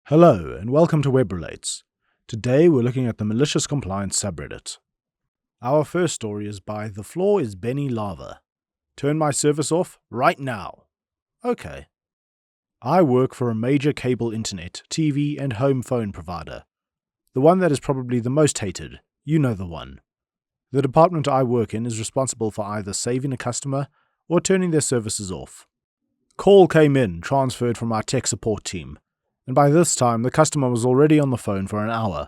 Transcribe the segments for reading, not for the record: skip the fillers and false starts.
Hello, and welcome to Web Relates. Today we're looking at the Malicious Compliance subreddit. Our first story is by The Floor is Benny Lava. Turn my service off right now. Okay. I work for a major cable internet, TV, and home phone provider. The one that is probably the most hated. You know the one. The department I work in is responsible for either saving a customer or turning their services off. Call came in, transferred from our tech support team, and by this time the customer was already on the phone for an hour.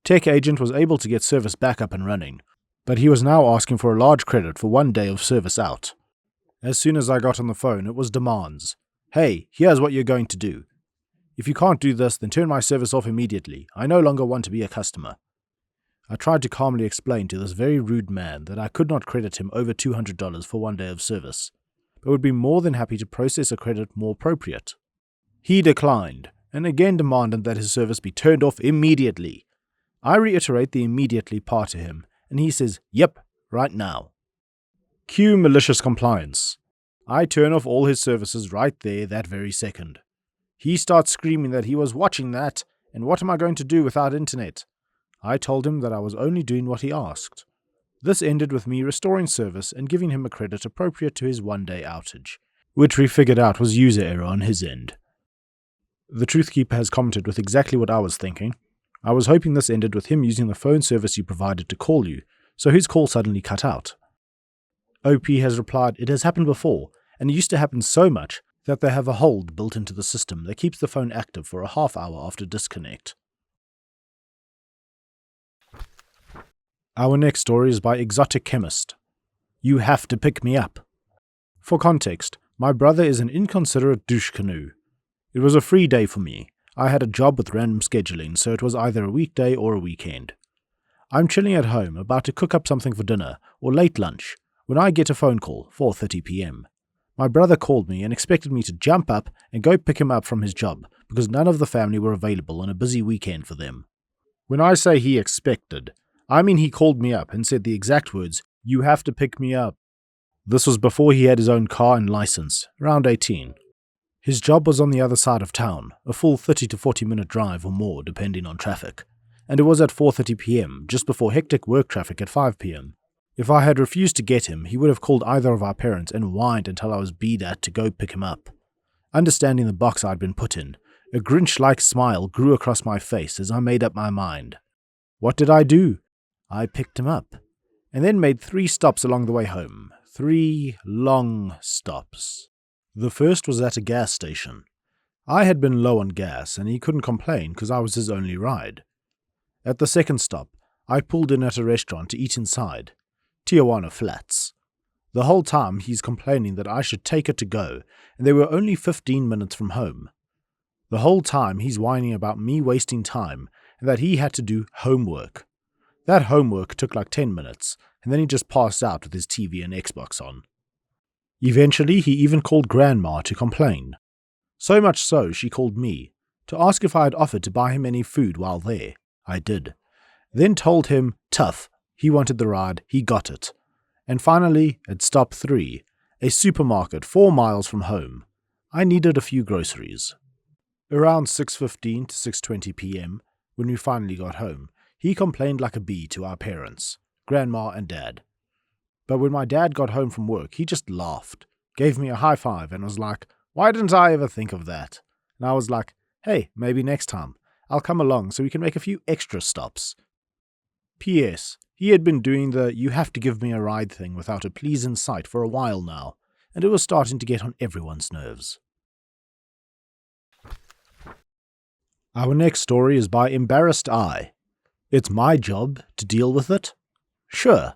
Tech agent was able to get service back up and running, but he was now asking for a large credit for 1 day of service out. As soon as I got on the phone, it was demands. Hey, here's what you're going to do. If you can't do this, then turn my service off immediately. I no longer want to be a customer. I tried to calmly explain to this very rude man that I could not credit him over $200 for 1 day of service, but would be more than happy to process a credit more appropriate. He declined, and again demanded that his service be turned off immediately. I reiterate the immediately part to him, and he says, yep, right now. Cue malicious compliance. I turn off all his services right there that very second. He starts screaming that he was watching that, and what am I going to do without internet? I told him that I was only doing what he asked. This ended with me restoring service and giving him a credit appropriate to his 1 day outage, which we figured out was user error on his end. The Truthkeeper has commented with exactly what I was thinking. I was hoping this ended with him using the phone service you provided to call you, so his call suddenly cut out. OP has replied, it has happened before, and it used to happen so much that they have a hold built into the system that keeps the phone active for a half hour after disconnect. Our next story is by Exotic Chemist. You have to pick me up. For context, my brother is an inconsiderate douche canoe. It was a free day for me. I had a job with random scheduling, so it was either a weekday or a weekend. I'm chilling at home, about to cook up something for dinner, or late lunch, when I get a phone call, 4:30 p.m. My brother called me and expected me to jump up and go pick him up from his job, because none of the family were available on a busy weekend for them. When I say he expected, I mean he called me up and said the exact words, you have to pick me up. This was before he had his own car and license, around 18. His job was on the other side of town, a full 30 to 40 minute drive or more depending on traffic, and it was at 4:30 p.m, just before hectic work traffic at 5 p.m. If I had refused to get him, he would have called either of our parents and whined until I was beat at to go pick him up. Understanding the box I'd been put in, a Grinch-like smile grew across my face as I made up my mind. What did I do? I picked him up, and then made 3 stops along the way home. 3 long stops. The first was at a gas station. I had been low on gas, and he couldn't complain because I was his only ride. At the second stop, I pulled in at a restaurant to eat inside. Tijuana Flats. The whole time he's complaining that I should take it to go, and they were only 15 minutes from home. The whole time he's whining about me wasting time, and that he had to do homework. That homework took like 10 minutes, and then he just passed out with his TV and Xbox on. Eventually, he even called Grandma to complain. So much so, she called me, to ask if I had offered to buy him any food while there. I did. Then told him, tough, he wanted the ride, he got it. And finally, at stop 3, a supermarket 4 miles from home, I needed a few groceries. Around 6:15 to 6:20 p.m., when we finally got home, he complained like a bee to our parents, Grandma and Dad. But when my dad got home from work, he just laughed, gave me a high five, and was like, why didn't I ever think of that? And I was like, hey, maybe next time. I'll come along so we can make a few extra stops. P.S. He had been doing the you have to give me a ride thing without a please in sight for a while now, and it was starting to get on everyone's nerves. Our next story is by Embarrassed Eye. It's my job to deal with it? Sure.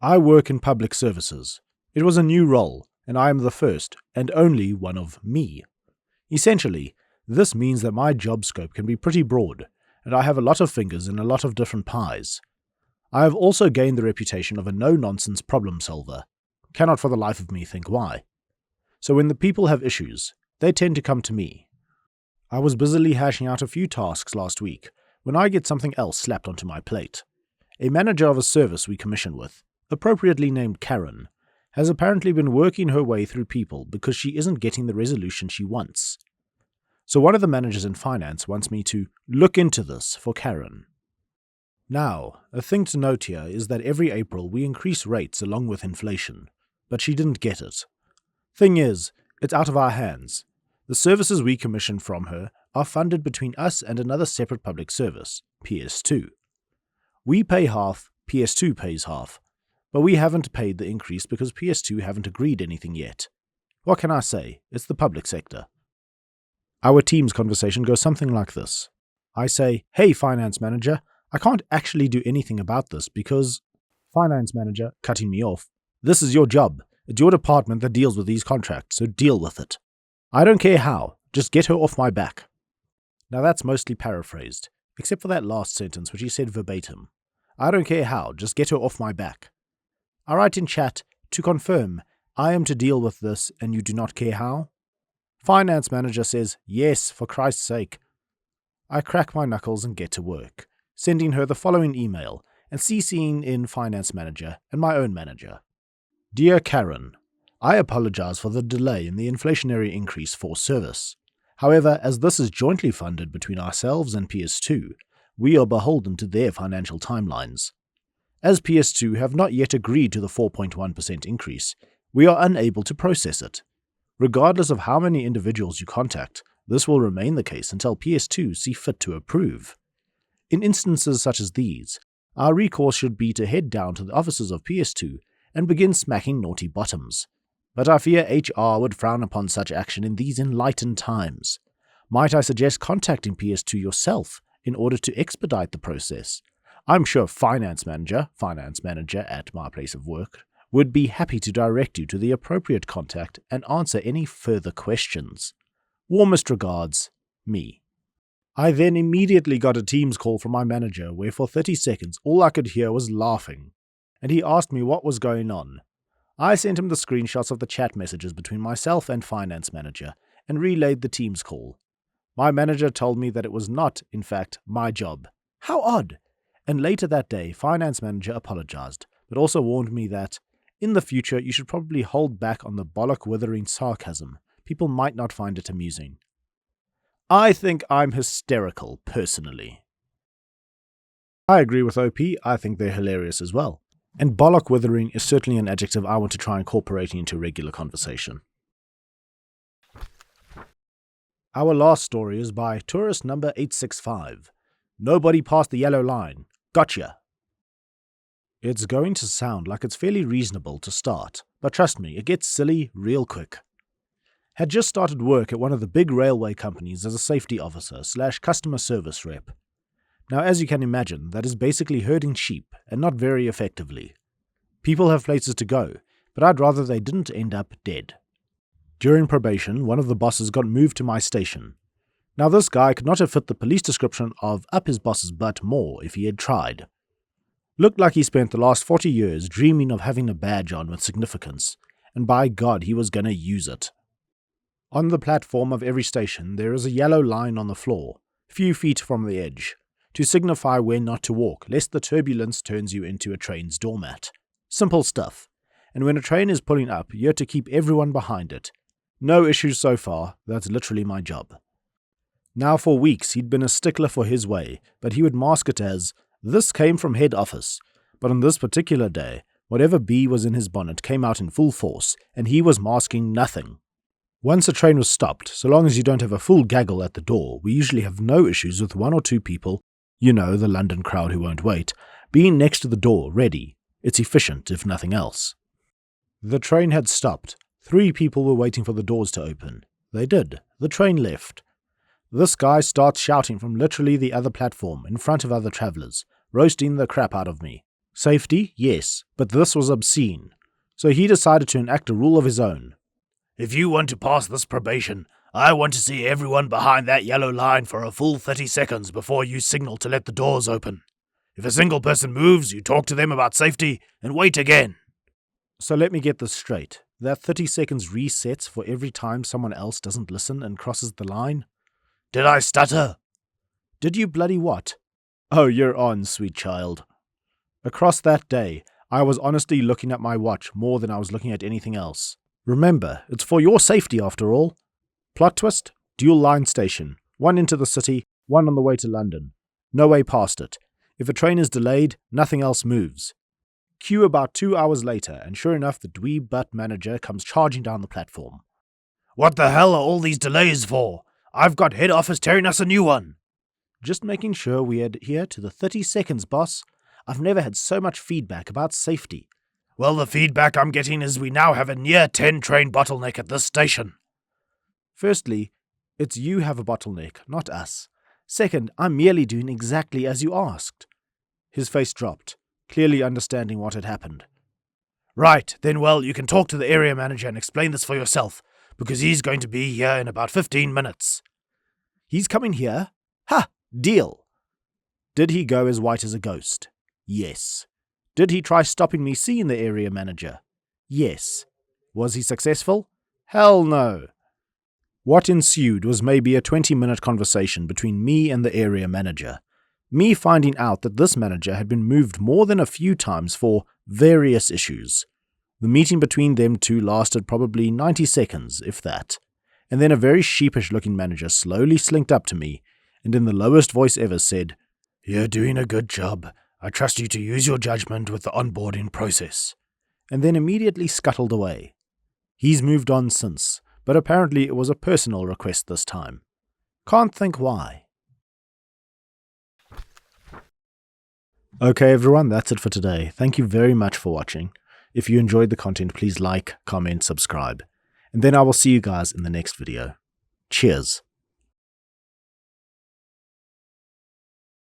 I work in public services. It was a new role, and I am the first and only one of me. Essentially, this means that my job scope can be pretty broad, and I have a lot of fingers in a lot of different pies. I have also gained the reputation of a no-nonsense problem solver. Cannot for the life of me think why. So when the people have issues, they tend to come to me. I was busily hashing out a few tasks last week when I get something else slapped onto my plate. A manager of a service we commission with, appropriately named Karen, has apparently been working her way through people because she isn't getting the resolution she wants. So one of the managers in finance wants me to look into this for Karen. Now, a thing to note here is that every April we increase rates along with inflation, but she didn't get it. Thing is, it's out of our hands. The services we commission from her are funded between us and another separate public service, PS2. We pay half, PS2 pays half, but we haven't paid the increase because PS2 haven't agreed anything yet. What can I say? It's the public sector. Our team's conversation goes something like this. I say, "Hey, finance manager, I can't actually do anything about this because..." Finance manager, cutting me off, "This is your job. It's your department that deals with these contracts, so deal with it. I don't care how, just get her off my back." Now that's mostly paraphrased, except for that last sentence which he said verbatim. I don't care how, just get her off my back. I write in chat, to confirm, I am to deal with this and you do not care how? Finance manager says, yes, for Christ's sake. I crack my knuckles and get to work, sending her the following email and CCing in finance manager and my own manager. Dear Karen, I apologize for the delay in the inflationary increase for service. However, as this is jointly funded between ourselves and PS2, we are beholden to their financial timelines. As PS2 have not yet agreed to the 4.1% increase, we are unable to process it. Regardless of how many individuals you contact, this will remain the case until PS2 see fit to approve. In instances such as these, our recourse should be to head down to the offices of PS2 and begin smacking naughty bottoms. But I fear HR would frown upon such action in these enlightened times. Might I suggest contacting PS2 yourself in order to expedite the process? I'm sure finance manager at my place of work, would be happy to direct you to the appropriate contact and answer any further questions. Warmest regards, me. I then immediately got a Teams call from my manager where for 30 seconds all I could hear was laughing, and he asked me what was going on. I sent him the screenshots of the chat messages between myself and finance manager and relayed the Teams call. My manager told me that it was not, in fact, my job. How odd! And later that day, finance manager apologized, but also warned me that, in the future, you should probably hold back on the bollock-withering sarcasm. People might not find it amusing. I think I'm hysterical, personally. I agree with OP, I think they're hilarious as well. And bollock-withering is certainly an adjective I want to try incorporating into regular conversation. Our last story is by tourist number 865. Nobody passed the yellow line. Gotcha. It's going to sound like it's fairly reasonable to start, but trust me, it gets silly real quick. Had just started work at one of the big railway companies as a safety officer / customer service rep. Now, as you can imagine, that is basically herding sheep, and not very effectively. People have places to go, but I'd rather they didn't end up dead. During probation, one of the bosses got moved to my station. Now, this guy could not have fit the police description of up his boss's butt more if he had tried. Looked like he spent the last 40 years dreaming of having a badge on with significance, and by God he was gonna use it. On the platform of every station there is a yellow line on the floor, few feet from the edge, to signify where not to walk, lest the turbulence turns you into a train's doormat. Simple stuff, and when a train is pulling up, you're to keep everyone behind it. No issues so far, that's literally my job. Now for weeks he'd been a stickler for his way, but he would mask it as, this came from head office, but on this particular day, whatever bee was in his bonnet came out in full force, and he was masking nothing. Once a train was stopped, so long as you don't have a full gaggle at the door, we usually have no issues with one or two people, you know, the London crowd who won't wait, being next to the door, ready. It's efficient, if nothing else. The train had stopped. 3 people were waiting for the doors to open. They did. The train left. This guy starts shouting from literally the other platform, in front of other travellers, roasting the crap out of me. Safety? Yes, but this was obscene. So he decided to enact a rule of his own. If you want to pass this probation, I want to see everyone behind that yellow line for a full 30 seconds before you signal to let the doors open. If a single person moves, you talk to them about safety and wait again. So let me get this straight. That 30 seconds resets for every time someone else doesn't listen and crosses the line? Did I stutter? Did you bloody what? Oh, you're on, sweet child. Across that day, I was honestly looking at my watch more than I was looking at anything else. Remember, it's for your safety after all. Plot twist? Dual line station. One into the city, one on the way to London. No way past it. If a train is delayed, nothing else moves. Queue about 2 hours later, and sure enough, the dweeb butt manager comes charging down the platform. "What the hell are all these delays for? I've got head office tearing us a new one." "Just making sure we adhere to the 30 seconds, boss. I've never had so much feedback about safety." "Well, the feedback I'm getting is we now have a near 10 train bottleneck at this station." "Firstly, it's you have a bottleneck, not us. Second, I'm merely doing exactly as you asked." His face dropped, clearly understanding what had happened. "Right, then well, you can talk to the area manager and explain this for yourself, because he's going to be here in about 15 minutes. "He's coming here? Ha! Deal." Did he go as white as a ghost? Yes. Did he try stopping me seeing the area manager? Yes. Was he successful? Hell no. What ensued was maybe a 20-minute conversation between me and the area manager. Me finding out that this manager had been moved more than a few times for various issues. The meeting between them two lasted probably 90 seconds, if that. And then a very sheepish-looking manager slowly slinked up to me and in the lowest voice ever said, "You're doing a good job. I trust you to use your judgment with the onboarding process." And then immediately scuttled away. He's moved on since, but apparently it was a personal request this time. Can't think why. Okay everyone, that's it for today. Thank you very much for watching. If you enjoyed the content, please like, comment, subscribe. And then I will see you guys in the next video. Cheers.